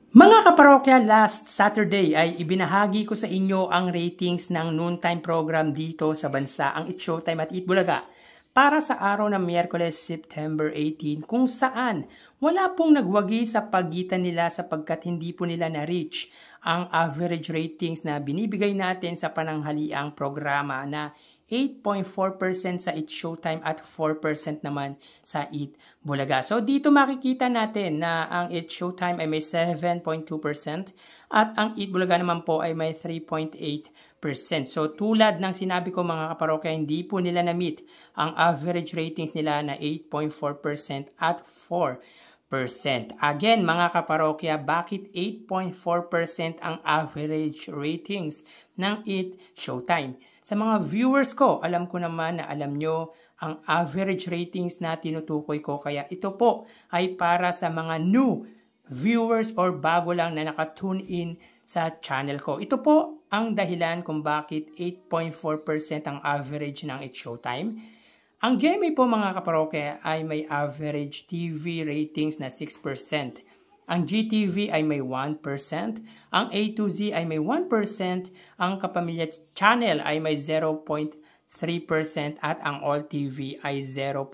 Mga kaparokya, last Saturday ay ibinahagi ko sa inyo ang ratings ng noontime program dito sa bansa, ang It Showtime at Eat Bulaga, para sa araw ng Miyerkules, September 18, kung saan wala pong nagwagi sa pagitan nila sapagkat hindi po nila na-reach ang average ratings na binibigay natin sa pananghaliang programa na 8.4% sa It Showtime at 4% naman sa Eat Bulaga. So dito makikita natin na ang It Showtime ay may 7.2% at ang Eat Bulaga naman po ay may 3.8%. So tulad ng sinabi ko mga kaparokya, hindi po nila na-meet ang average ratings nila na 8.4% at 4%. Again, mga kaparokya, bakit 8.4% ang average ratings ng It Showtime? Sa mga viewers ko, alam ko naman na alam nyo ang average ratings na tinutukoy ko. Kaya ito po ay para sa mga new viewers or bago lang na nakatune in sa channel ko. Ito po ang dahilan kung bakit 8.4% ang average ng It Showtime. Ang GMA po mga kaparokya ay may average TV ratings na 6%. Ang GTV ay may 1%, ang A to Z ay may 1%, ang Kapamilya Channel ay may 0.3% at ang All TV ay 0.1%.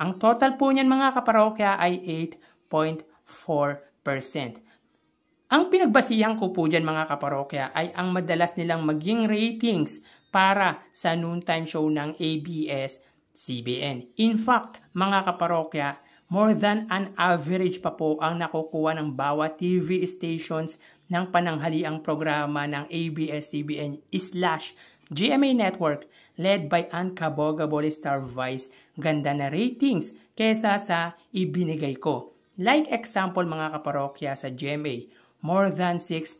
Ang total po niyan mga kaparokya ay 8.4%. Ang pinagbasihan ko po dyan mga kaparokya ay ang madalas nilang maging ratings para sa noontime show ng ABS-CBN. In fact, mga kaparokya, more than an average pa po ang nakukuha ng bawat TV stations ng pananghaliang programa ng ABS-CBN/GMA Network led by Ann Caboga Bolistar Vice. Ganda na ratings kesa sa ibinigay ko. Like example mga kaparokya sa GMA, more than 6%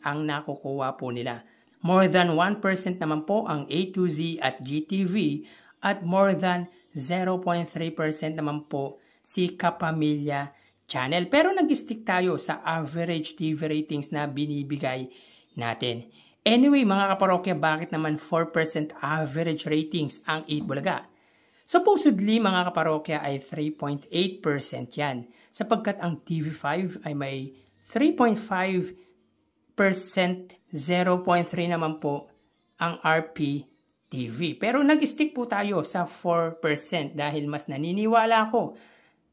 ang nakukuha po nila. More than 1% naman po ang A to Z at GTV at more than 0.3% naman po si Kapamilya Channel. Pero nag-stick tayo sa average TV ratings na binibigay natin. Anyway, mga kaparokya, bakit naman 4% average ratings ang Eat Bulaga? Supposedly, mga kaparokya, ay 3.8% yan. Sapagkat ang TV5 ay may 3.5%, 0.3 naman po ang RPTV. Pero nag-stick po tayo sa 4% dahil mas naniniwala ako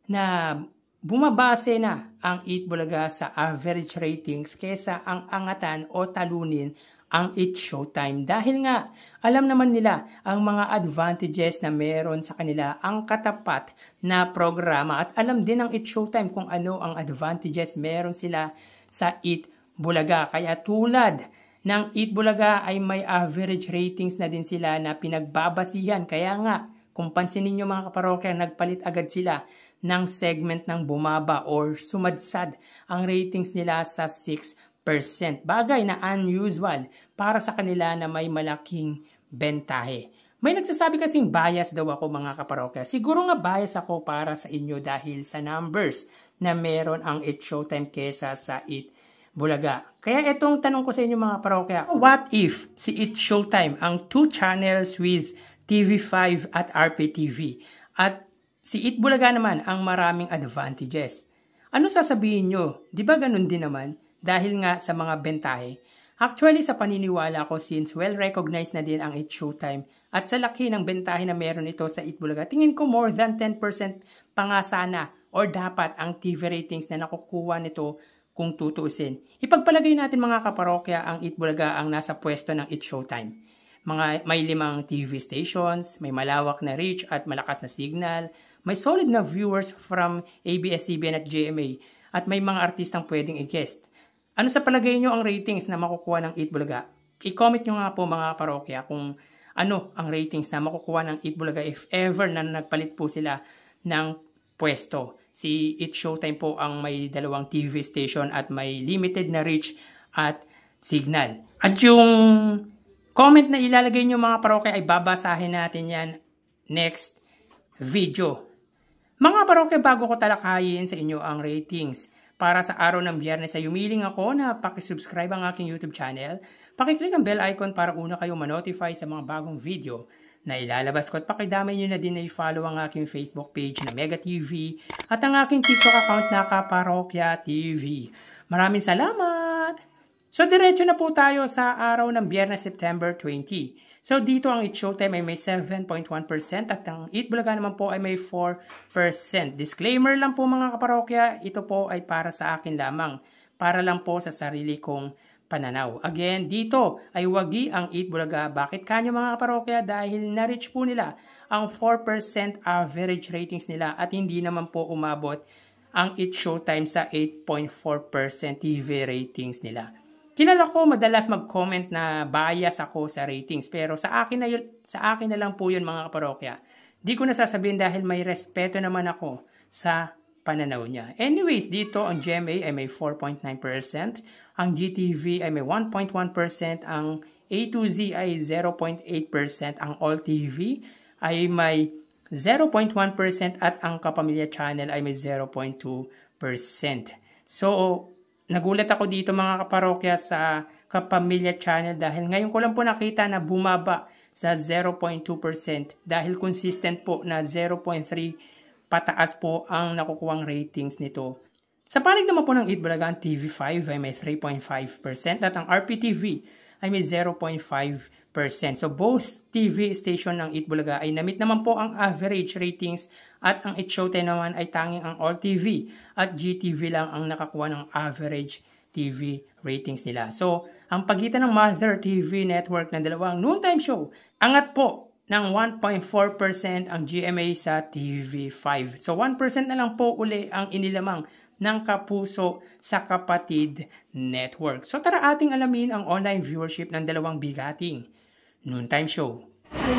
na bumabase na ang Eat Bulaga sa average ratings kesa ang angatan o talunin ang It Showtime. Dahil nga, alam naman nila ang mga advantages na meron sa kanila ang katapat na programa at alam din ng It Showtime kung ano ang advantages meron sila sa Eat Bulaga. Kaya tulad ng Eat Bulaga ay may average ratings na din sila na pinagbabasihan. Kaya nga, kung pansinin nyo mga kaparokya, nagpalit agad sila ng segment ng bumaba or sumadsad ang ratings nila sa 6%. Bagay na unusual para sa kanila na may malaking bentahe. May nagsasabi kasing bias daw ako mga kaparokya. Siguro nga bias ako para sa inyo dahil sa numbers na meron ang It Showtime kesa sa Eat Bulaga. Kaya itong tanong ko sa inyo mga parokya, what if si It Showtime ang 2 channels with TV5 at RPTV at si Eat Bulaga naman ang maraming advantages? Ano sasabihin nyo? Di ba ganun din naman? Dahil nga sa mga bentahe. Actually, sa paniniwala ko, since well-recognized na din ang It Showtime at sa laki ng bentahe na meron ito sa Eat Bulaga, tingin ko more than 10% pa nga sana or dapat ang TV ratings na nakukuha nito kung tutuusin. Ipagpalagay natin mga kaparokya ang Eat Bulaga ang nasa pwesto ng It Showtime. May 5 TV stations, may malawak na reach at malakas na signal, may solid na viewers from ABS-CBN at GMA, at may mga artistang pwedeng i-guest. Ano sa palagay nyo ang ratings na makukuha ng Eat Bulaga? I-comment nyo nga po mga parokya kung ano ang ratings na makukuha ng Eat Bulaga if ever na nagpalit po sila ng pwesto. Si It Showtime po ang may 2 TV station at may limited na reach at signal. At yung comment na ilalagay nyo mga parokya ay babasahin natin yan next video. Mga parokya, bago ko talakayin sa inyo ang ratings para sa araw ng Biyernes ay humiling ako na pakisubscribe ang aking YouTube channel. Pakiclick ang bell icon para una kayo manotify sa mga bagong video na ilalabas ko at pakidamay nyo na din na i-follow ang aking Facebook page na Mega TV at ang aking TikTok account na Kaparokya TV. Maraming salamat! So diretso na po tayo sa araw ng Biyernes, September 20. So dito ang It's Showtime ay may 7.1% at ang Eat Bulaga naman po ay may 4%. Disclaimer lang po mga kaparokya, ito po ay para sa akin lamang. Para lang po sa sarili kong pananaw. Again, dito ay wagi ang Eat Bulaga. Bakit kanyo mga kaparokya? Dahil na-reach po nila ang 4% average ratings nila at hindi naman po umabot ang It's Showtime sa 8.4% TV ratings nila. Kilala ko madalas mag-comment na bias ako sa ratings pero sa akin na lang po yun mga kaparokya. Di ko nasasabihin dahil may respeto naman ako sa pananaw niya. Anyways, dito ang GMA ay may 4.9%, ang GTV ay may 1.1%, ang A to Z ay 0.8%, ang All TV ay may 0.1% at ang Kapamilya Channel ay may 0.2%. So, nagulat ako dito mga kaparokya sa Kapamilya Channel dahil ngayon ko lang po nakita na bumaba sa 0.2% dahil consistent po na 0.3% pataas po ang nakukuhang ratings nito. Sa panig naman po ng Eat Bulaga, ang TV5 ay may 3.5% at ang RPTV ay may 0.5%. So both TV station ng Eat Bulaga ay namit naman po ang average ratings at ang It's Showtime naman ay tanging ang All TV at GTV lang ang nakakuha ng average TV ratings nila. So ang pagitan ng Mother TV network ng dalawang noontime show, angat po ng 1.4% ang GMA sa TV5. So 1% na lang po uli ang inilamang ng Kapuso sa Kapatid Network. So tara ating alamin ang online viewership ng dalawang bigating noontime show.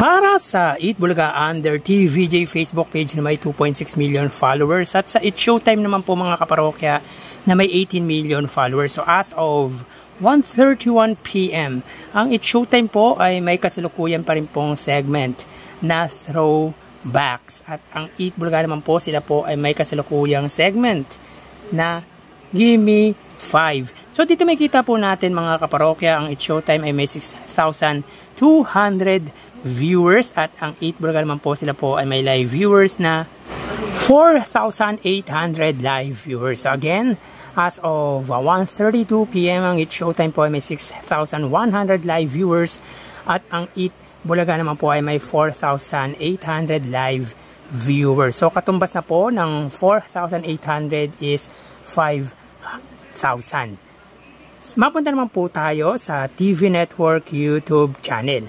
Para sa Eat Bulaga under TVJ Facebook page na may 2.6 million followers at sa It's Showtime naman po mga kaparokya na may 18 million followers. So as of 1:31 PM, ang It's Showtime po ay may kasalukuyan pa rin pong segment na throwbacks. At ang Eat Bulaga naman po, sila po ay may kasalukuyang segment na Gimme 5. So dito may kita po natin mga kaparokya, ang It's Showtime ay may 6,200 viewers at ang Eat Bulaga naman po, sila po ay may live viewers na 4,800 live viewers. So again, as of 1:32 PM, ang It's Showtime po ay may 6,100 live viewers at ang Eat Bulaga naman po ay may 4,800 live viewers. So katumbas na po ng 4,800 is 5,000. Mapunta naman po tayo sa TV Network YouTube channel.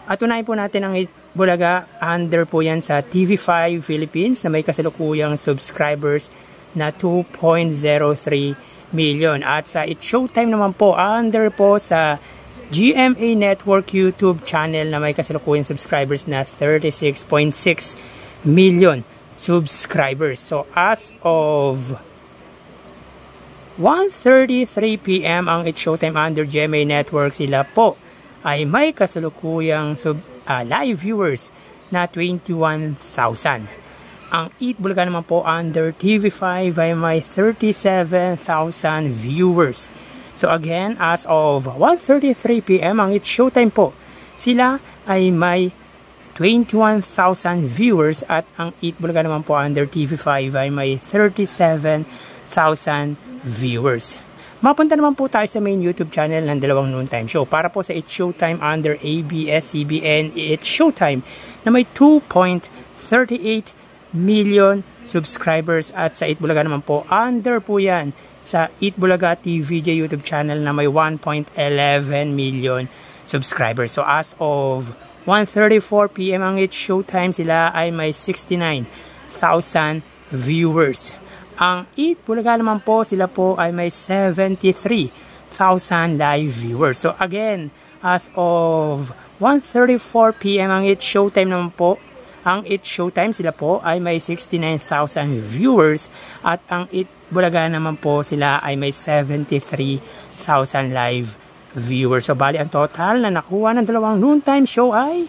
At unahin po natin ang Eat Bulaga, under po yan sa TV5 Philippines na may kasalukuyang subscribers na 2.03 million. At sa It's Showtime naman po, under po sa GMA Network YouTube channel na may kasalukuyang subscribers na 36.6 million subscribers. So as of 1:33 PM ang It's Showtime under GMA Network, sila po ay may kasalukuyang live viewers na 21,000. Ang Eat Bulaga naman po under TV5 ay may 37,000 viewers. So again, as of 1:33 PM ang It's Showtime po, sila ay may 21,000 viewers at ang Eat Bulaga naman po under TV5 ay may 37,000 viewers. Mapunta naman po tayo sa main YouTube channel ng dalawang noontime show. Para po sa It's Showtime under ABS-CBN, It's Showtime na may 2.38 million subscribers at sa Eat Bulaga naman po, under po yan sa Eat Bulaga TVJ YouTube channel na may 1.11 million subscribers. So as of 1:34 PM ang It's Showtime, sila ay may 69,000 viewers. Ang Eat Bulaga naman po, sila po ay may 73,000 live viewers. So again, as of 1:34 PM ang It's Showtime naman po, ang It's Showtime, sila po ay may 69,000 viewers at ang Eat Bulaga naman po, sila ay may 73,000 live viewers. So bali ang total na nakuha ng dalawang noontime show ay,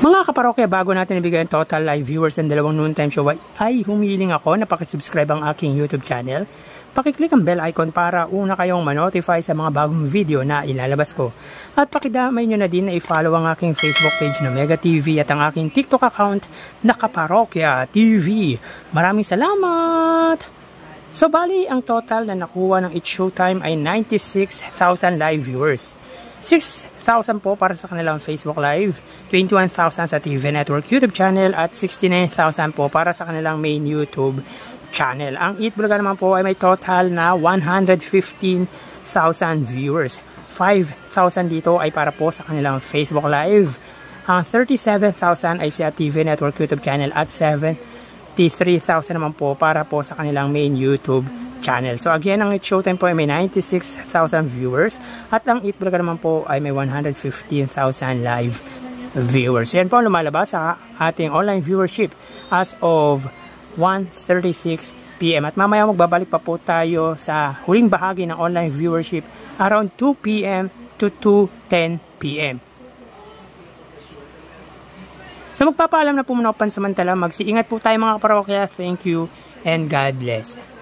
mga kaparokya, bago natin ibigay ang total live viewers ng dalawang noontime show ay humiling ako na pakisubscribe ang aking YouTube channel Pakiclick ang bell icon para una kayong ma-notify sa mga bagong video na ilalabas ko. At pakidamay nyo na din na i-follow ang aking Facebook page na Mega TV at ang aking TikTok account na Kaparokya TV. Maraming salamat! So bali, ang total na nakuha ng It's Showtime ay 96,000 live viewers. 6,000 po para sa kanilang Facebook Live, 21,000 sa TV Network YouTube channel at 69,000 po para sa kanilang main YouTube channel. Ang Eat Bulaga naman po ay may total na 115,000 viewers. 5,000 dito ay para po sa kanilang Facebook Live. Ang 37,000 ay sa TV Network YouTube channel at 73,000 naman po para po sa kanilang main YouTube channel. So again, ang It's Showtime po ay may 96,000 viewers at ang Eat Bulaga naman po ay may 115,000 live viewers. So yan po ang lumalabas sa ating online viewership as of 1:36 PM. At mamaya magbabalik pa po tayo sa huling bahagi ng online viewership around 2 PM to 2:10 PM. So magpapaalam na po muna pansamantala. Mag-iingat po tayo mga kaparokya. Thank you and God bless.